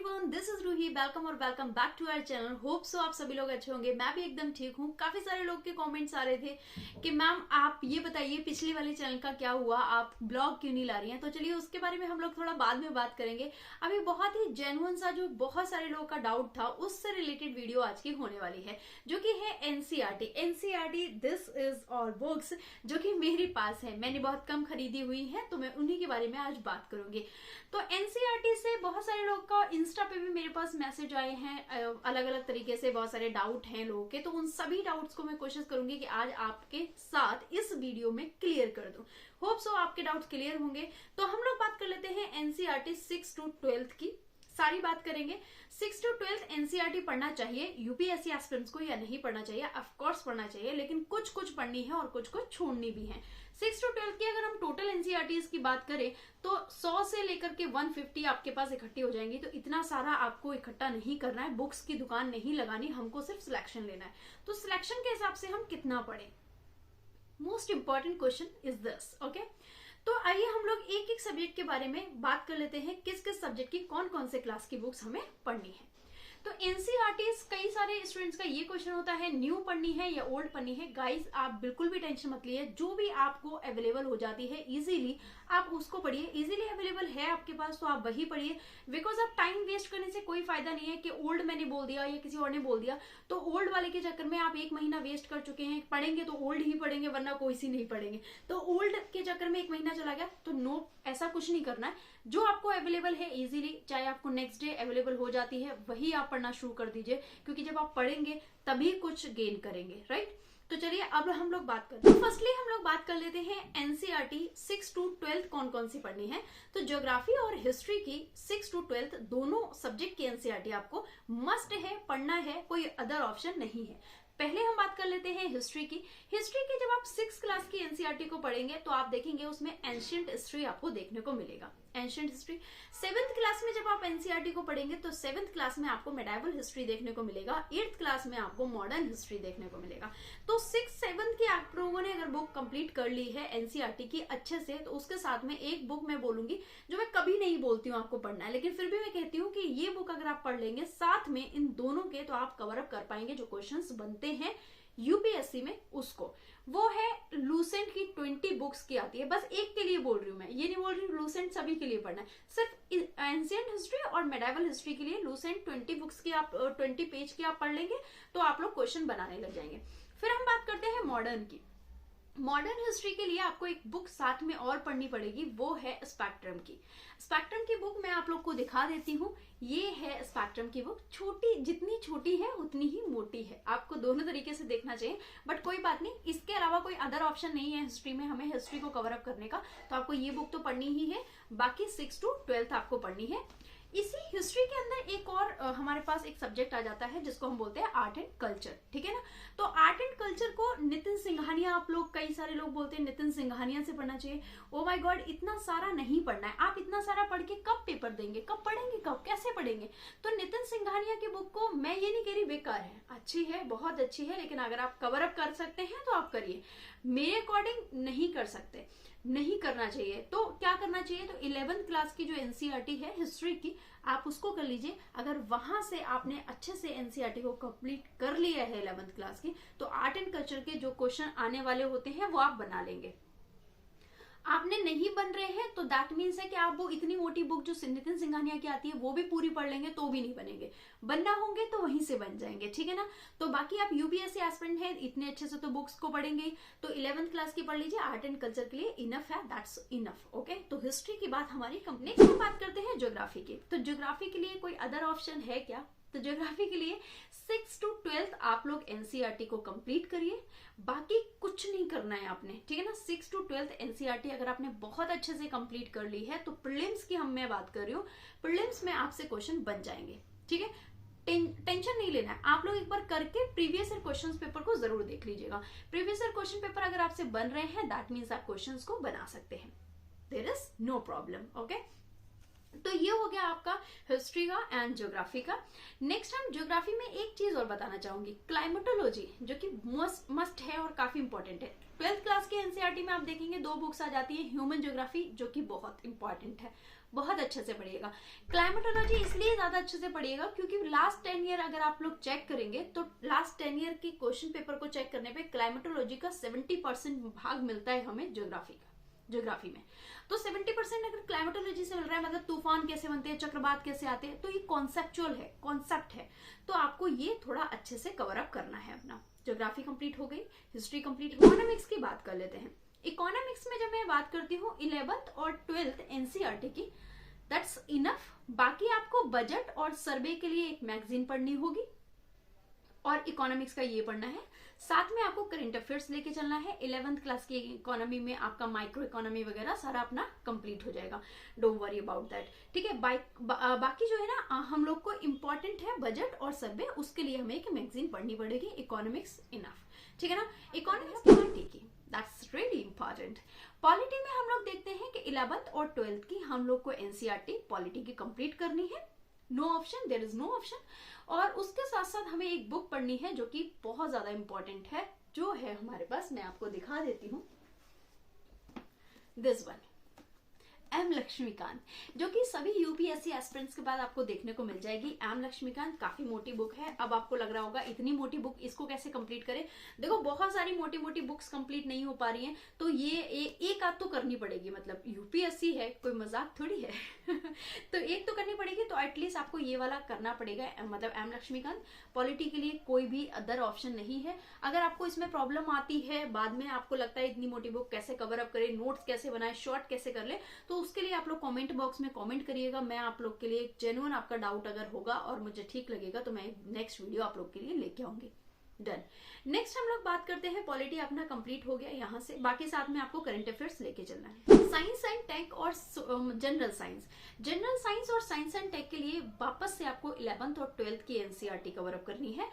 Everyone, this is Ruhi. Welcome और welcome back to our channel. Hope so आप सभी लोग अच्छे होंगे। मैं भी एकदम ठीक हूँ। काफी सारे लोग के कमेंट्स आ रहे थे कि मैम आप ये बताइए पिछले वाले चैनल का क्या हुआ, आप ब्लॉग क्यों नहीं ला रही हैं। तो चलिए उसके बारे में हम लोग थोड़ा बाद में बात करेंगे। अभी बहुत ही जेन्युइन सा जो बहुत सारे लोगों का डाउट था उससे रिलेटेड वीडियो आज की होने वाली है, जो कि है एनसीईआरटी दिस इज और बुक्स जो कि मेरे पास है। मैंने बहुत कम खरीदी हुई है तो मैं उन्हीं के बारे में आज बात करूंगी। तो एनसीईआरटी से बहुत सारे लोग का इंस्टा पे भी मेरे पास मैसेज आए हैं, अलग अलग तरीके से बहुत सारे डाउट हैं लोगों के। तो उन सभी डाउट्स को मैं कोशिश करूंगी कि आज आपके साथ इस वीडियो में क्लियर कर दूं। होप सो आपके डाउट्स क्लियर होंगे। तो हम लोग बात कर लेते हैं एनसीईआरटी 6 to 12 की। सारी बात करेंगे। 6 to 12 एनसीईआरटी पढ़ना चाहिए यूपीएससी एस्पिरेंट्स को या नहीं पढ़ना चाहिए? ऑफ कोर्स पढ़ना चाहिए, लेकिन कुछ कुछ पढ़नी है और कुछ कुछ छोड़नी भी है। 6 to 12 की अगर हम टोटल एनसीईआरटीज की बात करें तो 100 से लेकर के 150 आपके पास इकट्ठी हो जाएंगी। तो इतना सारा आपको इकट्ठा नहीं करना है, बुक्स की दुकान नहीं लगानी, हमको सिर्फ सिलेक्शन लेना है। तो सिलेक्शन के हिसाब से हम कितना पढ़ें, most important question is this. Okay, तो आइए हम लोग एक एक सब्जेक्ट के बारे में बात कर लेते हैं, किस किस सब्जेक्ट की कौन कौन से क्लास की बुक्स हमें पढ़नी है। तो एनसीईआरटीज कई सारे स्टूडेंट्स का ये क्वेश्चन होता है, न्यू पढ़नी है या ओल्ड पढ़नी है। गाइस आप बिल्कुल भी टेंशन मत लीजिए, जो भी आपको अवेलेबल हो जाती है इजीली आप उसको पढ़िए। इजीली अवेलेबल है आपके पास तो आप वही पढ़िए, बिकॉज आप टाइम वेस्ट करने से कोई फायदा नहीं है कि ओल्ड मैंने बोल दिया या किसी और ने बोल दिया तो ओल्ड वाले के चक्कर में आप एक महीना वेस्ट कर चुके हैं। पढ़ेंगे तो ओल्ड ही पढ़ेंगे वरना कोई सी नहीं पढ़ेंगे। तो ओल्ड के चक्कर में एक महीना चला गया तो नो, ऐसा कुछ नहीं करना है। जो आपको अवेलेबल है इजीली, चाहे आपको नेक्स्ट डे अवेलेबल हो जाती है, वही आप पढ़ना शुरू कर दीजिए, क्योंकि जब आप पढ़ेंगे तभी कुछ गेन करेंगे, राइट। तो चलिए अब हम लोग बात करते हैं। फर्स्टली हम लोग बात कर लेते हैं एनसीईआरटी 6 to 12 कौन कौन सी पढ़नी है। तो ज्योग्राफी और हिस्ट्री की 6 to 12 दोनों सब्जेक्ट की एनसीईआरटी आपको मस्ट है, पढ़ना है, कोई अदर ऑप्शन नहीं है। पहले हम बात कर लेते हैं हिस्ट्री की। हिस्ट्री की जब आप 6 क्लास की एनसीईआरटी को पढ़ेंगे तो आप देखेंगे उसमें एंशिएंट हिस्ट्री आपको देखने को मिलेगा। एंशिएंट हिस्ट्री 7th क्लास में जब आप एनसीईआरटी को पढ़ेंगे तो 7th क्लास में आपको मेडाइवल हिस्ट्री देखने को मिलेगा। 8th क्लास में आपको मॉडर्न हिस्ट्री देखने को मिलेगा। तो 6, 7 की आप लोगों ने अगर बुक कंप्लीट कर ली है एनसीईआरटी की अच्छे से, तो उसके साथ में एक बुक मैं बोलूंगी जो मैं कभी नहीं बोलती हूँ आपको पढ़ना है, लेकिन फिर भी मैं कहती हूँ कि ये बुक अगर आप पढ़ लेंगे साथ में इन दोनों के, तो आप कवर अप कर पाएंगे जो क्वेश्चंस बनते हैं यूपीएससी में उसको। वो है लूसेंट की 20 बुक्स की आती है। बस एक के लिए बोल रही हूँ मैं, ये नहीं बोल रही हूँ लूसेंट सभी के लिए पढ़ना है। सिर्फ एंशिएंट हिस्ट्री और मेडाइवल हिस्ट्री के लिए लूसेंट 20 बुक्स की आप 20 पेज की आप पढ़ लेंगे तो आप लोग क्वेश्चन बनाने लग जाएंगे। फिर हम बात करते हैं मॉडर्न की। मॉडर्न हिस्ट्री के लिए आपको एक बुक साथ में और पढ़नी पड़ेगी, वो है स्पेक्ट्रम की। स्पेक्ट्रम की बुक मैं आप लोग को दिखा देती हूँ। ये है स्पेक्ट्रम की बुक। छोटी, जितनी छोटी है उतनी ही मोटी है। आपको दोनों तरीके से देखना चाहिए, बट कोई बात नहीं, इसके अलावा कोई अदर ऑप्शन नहीं है हिस्ट्री में हमें हिस्ट्री को कवर अप करने का, तो आपको ये बुक तो पढ़नी ही है। बाकी 6 to 12 आपको पढ़नी है। इसी हिस्ट्री के अंदर एक और हमारे पास एक सब्जेक्ट आ जाता है जिसको हम बोलते हैं आर्ट एंड कल्चर, ठीक है ना। तो आर्ट एंड कल्चर को नितिन सिंघानिया, आप लोग कई सारे लोग बोलते हैं नितिन सिंघानिया से पढ़ना चाहिए। ओ माय गॉड, इतना सारा नहीं पढ़ना है। आप इतना सारा पढ़ के कब पेपर देंगे, कब पढ़ेंगे, कब कैसे पढ़ेंगे। तो नितिन सिंघानिया की बुक को मैं ये नहीं कह रही बेकार है, अच्छी है, बहुत अच्छी है, लेकिन अगर आप कवर अप कर सकते हैं तो आप करिए। मेरे अकॉर्डिंग नहीं कर सकते, नहीं करना चाहिए। तो क्या करना चाहिए, तो 11th क्लास की जो एनसीईआरटी है हिस्ट्री की, आप उसको कर लीजिए। अगर वहां से आपने अच्छे से एनसीईआरटी को कंप्लीट कर लिया है 11th क्लास की, तो आर्ट एंड कल्चर के जो क्वेश्चन आने वाले होते हैं वो आप बना लेंगे। आपने नहीं बन रहे हैं तो दैट मीन्स है कि आप वो इतनी मोटी बुक जो नितिन सिंघानिया की आती है वो भी पूरी पढ़ लेंगे तो भी नहीं बनेंगे। बनना होंगे तो वहीं से बन जाएंगे, ठीक है ना। तो बाकी आप यूपीएससी एस्पिरेंट है, इतने अच्छे से तो बुक्स को पढ़ेंगे, तो 11th क्लास की पढ़ लीजिए। आर्ट एंड कल्चर के लिए इनफ है, दैट्स इनफ। ओके, तो हिस्ट्री की बात हमारी कंप्लीट। हम बात करते हैं ज्योग्राफी की। तो ज्योग्राफी के लिए कोई अदर ऑप्शन है क्या? तो ज्योग्राफी के लिए 6 to 12 आप लोग एनसीईआरटी को कंप्लीट करिए, बाकी कुछ नहीं करना है आपने, ठीक है ना। 6 to 12 एनसीईआरटी अगर आपने बहुत अच्छे से कंप्लीट कर ली है तो प्रीलिम्स की मैं बात कर रही हूँ, प्रीलिम्स में आपसे क्वेश्चन बन जाएंगे, ठीक है। टेंशन नहीं लेना है, आप लोग एक बार करके प्रीवियस ईयर क्वेश्चन पेपर को जरूर देख लीजिएगा। प्रीवियस ईयर क्वेश्चन पेपर अगर आपसे बन रहे हैं दैट मीन्स आप क्वेश्चन को बना सकते हैं, there is no problem. Okay, तो ये हो गया आपका हिस्ट्री का एंड ज्योग्राफी का। नेक्स्ट हम ज्योग्राफी में एक चीज और बताना चाहूंगी, क्लाइमेटोलॉजी, जो कि मस्ट है और काफी इंपॉर्टेंट है। 12th क्लास के एनसीईआरटी में आप देखेंगे 2 बुक्स आ जाती है, ह्यूमन ज्योग्राफी जो कि बहुत इंपॉर्टेंट है, बहुत अच्छे से पढ़िएगा। क्लाइमेटोलॉजी इसलिए ज्यादा अच्छे से पढ़िएगा क्योंकि लास्ट 10 ईयर अगर आप लोग चेक करेंगे तो लास्ट 10 ईयर के क्वेश्चन पेपर को चेक करने पे क्लाइमेटोलॉजी का 70% भाग मिलता है हमें ज्योग्राफी में। तो 70% अगर क्लाइमेटोलॉजी से मिल रहा है, मतलब तूफान कैसे बनते हैं, चक्रवात कैसे आते हैं, तो ये कॉन्सेप्ट है। तो आपको ये थोड़ा अच्छे से कवर अप करना है अपना। ज्योग्राफी कंप्लीट हो गई, हिस्ट्री कंप्लीट। इकोनॉमिक्स की बात कर लेते हैं। इकोनॉमिक्स में जब मैं बात करती हूँ 11th और 12th एनसीईआरटी की, दैट्स इनफ। बाकी आपको बजट और सर्वे के लिए एक मैगजीन पढ़नी होगी और इकोनॉमिक्स का ये पढ़ना है। साथ में आपको करंट अफेयर्स लेके चलना है। 11th क्लास की इकोनॉमी में आपका माइक्रो इकोनॉमी वगैरह सारा अपना कंप्लीट हो जाएगा, डोंट वरी अबाउट दैट, ठीक है। बाकी जो है ना, हम लोग को इम्पोर्टेंट है बजट और सर्वे, उसके लिए हमें एक मैगजीन पढ़नी पड़ेगी। इकोनॉमिक्स इनफ, ठीक है ना। इकोनॉमिक्स पॉलिटी की, दैट्स रियली इंपॉर्टेंट। पॉलिटी में हम लोग देखते हैं कि 11th और 12th की हम लोग को एनसीईआरटी पॉलिटी की कंप्लीट करनी है। No option, there is no option. और उसके साथ साथ हमें एक बुक पढ़नी है जो कि बहुत ज्यादा इंपॉर्टेंट है, जो है हमारे पास, मैं आपको दिखा देती हूँ, दिस वन, एम लक्ष्मीकांत, जो कि सभी यूपीएससी एस्पिरेंट्स के बाद आपको देखने को मिल जाएगी। एम लक्ष्मीकांत काफी मोटी बुक है। अब आपको लग रहा होगा इतनी मोटी बुक, इसको कैसे कंप्लीट करें। देखो बहुत सारी मोटी मोटी बुक्स कंप्लीट नहीं हो पा रही हैं, तो ये एक आध तो करनी पड़ेगी, मतलब यूपीएससी है, कोई मजाक थोड़ी है तो एक तो करनी पड़ेगी, तो एटलीस्ट आपको ये वाला करना पड़ेगा। मतलब एम लक्ष्मीकांत पॉलिटी के लिए कोई भी अदर ऑप्शन नहीं है। अगर आपको इसमें प्रॉब्लम आती है, बाद में आपको लगता है इतनी मोटी बुक कैसे कवर अप करें, नोट्स कैसे बनाए, शॉर्ट कैसे कर ले, तो उसके लिए आप लोग कमेंट बॉक्स में कमेंट करिएगा। मैं आप लोग के लिए जेन्युइन आपका डाउट अगर होगा और मुझे ठीक लगेगा तो मैं नेक्स्ट वीडियो आप लोग के लिए लेके आऊंगी। डन। नेक्स्ट हम लोग बात करते हैं, पॉलिटी अपना कंप्लीट हो गया यहाँ से, बाकी साथ में आपको करंट अफेयर्स लेके चलना है। साइंस एंड टेक और जनरल साइंस और साइंस एंड टेक के लिए वापस से आपको 11th और 12th की एनसीईआरटी कवर अप करनी है।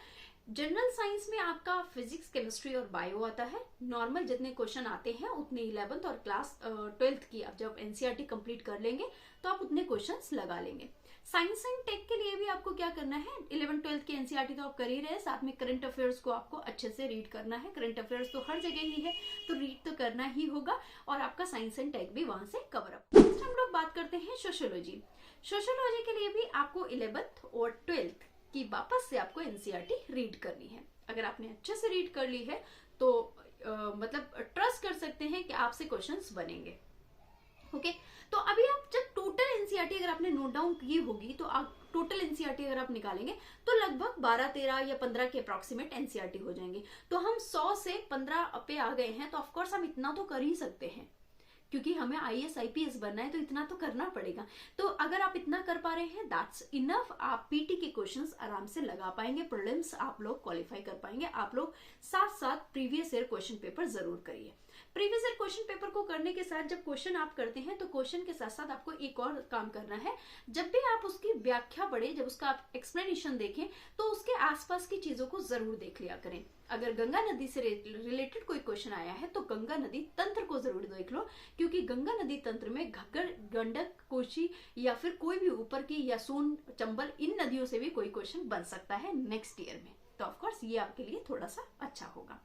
जनरल साइंस में आपका फिजिक्स, केमिस्ट्री और बायो आता है। नॉर्मल जितने क्वेश्चन आते हैं उतने 11th और क्लास 12th की आप जब एनसीईआरटी कंप्लीट कर लेंगे तो आप उतने क्वेश्चंस लगा लेंगे। साइंस एंड टेक के लिए भी आपको क्या करना है, 11th 12th की एनसीईआरटी तो आप कर ही रहे, साथ में करंट अफेयर्स को आपको अच्छे से रीड करना है। करंट अफेयर्स तो हर जगह ही है, तो रीड तो करना ही होगा, और आपका साइंस एंड टेक भी वहां से कवर अप। नेक्स्ट हम लोग बात करते हैं सोशियोलॉजी। सोशियोलॉजी के लिए भी आपको 11th और 12th की वापस से आपको एनसीईआरटी रीड करनी है। अगर आपने अच्छे से रीड कर ली है तो मतलब ट्रस्ट कर सकते हैं कि आपसे क्वेश्चंस बनेंगे। ओके, तो अभी आप जब टोटल एनसीईआरटी अगर आपने नोट डाउन की होगी, तो आप टोटल एनसीईआरटी अगर आप निकालेंगे तो लगभग 12, 13 या 15 के अप्रोक्सीमेट एनसीईआरटी हो जाएंगे। तो हम 100 से 15 पे आ गए हैं, तो ऑफकोर्स हम इतना तो कर ही सकते हैं, क्योंकि हमें आईएएस आईपीएस बनना है, तो इतना तो करना पड़ेगा। तो अगर आप इतना कर पा रहे हैं, दैट्स इनफ। आप पीटी के क्वेश्चंस आराम से लगा पाएंगे, प्रीलिम्स आप लोग क्वालिफाई कर पाएंगे। आप लोग साथ साथ प्रीवियस ईयर क्वेश्चन पेपर जरूर करिए। प्रीवियस ईयर क्वेश्चन पेपर को करने के साथ जब क्वेश्चन आप करते हैं, तो क्वेश्चन के साथ साथ आपको एक और काम करना है। जब भी आप उसकी व्याख्या पढ़े, जब उसका आप एक्सप्लेनेशन देखें, तो उसके आसपास की चीजों को जरूर देख लिया करें। अगर गंगा नदी से रिलेटेड कोई क्वेश्चन आया है, तो गंगा नदी तंत्र को जरूर देख लो, क्योंकि गंगा नदी तंत्र में घग्गर, गंडक, कोसी या फिर कोई भी ऊपर की या सोन, चंबल, इन नदियों से भी कोई क्वेश्चन बन सकता है नेक्स्ट ईयर में। तो ऑफकोर्स ये आपके लिए थोड़ा सा अच्छा होगा।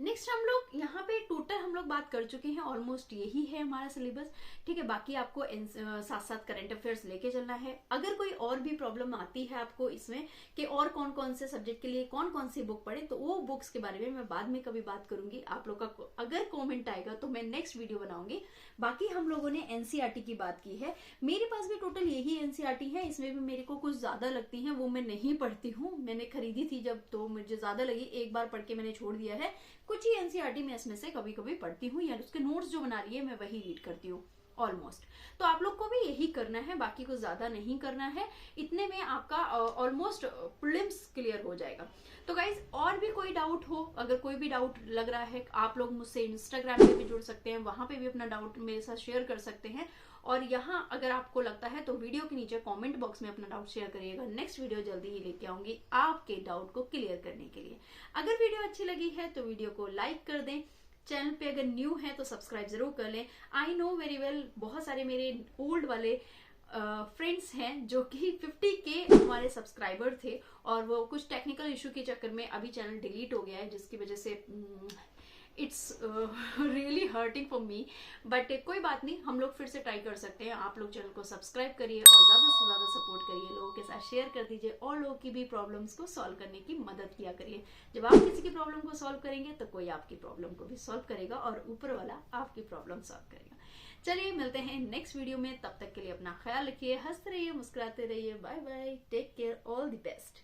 नेक्स्ट हम लोग यहाँ पे टोटल हम लोग बात कर चुके हैं, ऑलमोस्ट यही है हमारा सिलेबस, ठीक है। बाकी आपको साथ साथ करंट अफेयर्स लेके चलना है। अगर कोई और भी प्रॉब्लम आती है आपको इसमें कि और कौन कौन से सब्जेक्ट के लिए कौन कौन सी बुक पढ़े, तो वो बुक्स के बारे में मैं बाद में कभी बात करूंगी। आप लोग का अगर कॉमेंट आएगा तो मैं नेक्स्ट वीडियो बनाऊंगी। बाकी हम लोगों ने एनसीईआरटी की बात की है, मेरे पास भी टोटल यही एनसीईआरटी है। इसमें भी मेरे को कुछ ज्यादा लगती है, वो मैं नहीं पढ़ती हूँ। मैंने खरीदी थी जब, तो मुझे ज्यादा लगी, एक बार पढ़ के मैंने छोड़ दिया है। कुछ ही एनसीईआरटी में इसमें से कभी कभी पढ़ती हूँ, या उसके नोट्स जो बना रही है मैं वही रीड करती हूँ ऑलमोस्ट। तो आप लोग को भी यही करना है, बाकी को ज्यादा नहीं करना है। इतने में आपका ऑलमोस्ट प्रीलिम्स क्लियर हो जाएगा। तो गाइज, और भी कोई डाउट हो, अगर कोई भी डाउट लग रहा है, आप लोग मुझसे इंस्टाग्राम पे भी जुड़ सकते हैं, वहां पे भी अपना डाउट मेरे साथ शेयर कर सकते हैं। और यहाँ अगर आपको लगता है तो वीडियो के नीचे कमेंट बॉक्स में अपना डाउट शेयर करिएगा। नेक्स्ट वीडियो जल्दी ही लेके आऊंगी आपके डाउट को क्लियर करने के लिए। अगर वीडियो अच्छी लगी है तो वीडियो को लाइक कर दें, चैनल पे अगर न्यू है तो सब्सक्राइब जरूर कर लें। आई नो वेरी वेल, बहुत सारे मेरे ओल्ड वाले फ्रेंड्स हैं जो कि 50 के हमारे सब्सक्राइबर थे, और वो कुछ टेक्निकल इशू के चक्कर में अभी चैनल डिलीट हो गया है, जिसकी वजह से it's really hurting for me, but कोई बात नहीं, हम लोग फिर से ट्राई कर सकते हैं। आप लोग चैनल को सब्सक्राइब करिए और ज़्यादा से ज़्यादा सपोर्ट करिए, लोगों के साथ शेयर कर दीजिए और लोगों की भी प्रॉब्लम्स को सॉल्व करने की मदद किया करिए। जब आप किसी की प्रॉब्लम को सॉल्व करेंगे तो कोई आपकी प्रॉब्लम को भी सॉल्व करेगा और ऊपर वाला आपकी प्रॉब्लम सॉल्व करेगा। चलिए मिलते हैं नेक्स्ट वीडियो में, तब तक के लिए अपना ख्याल रखिए, हंसते रहिए, मुस्कुराते रहिए। Bye bye, take care, all the best.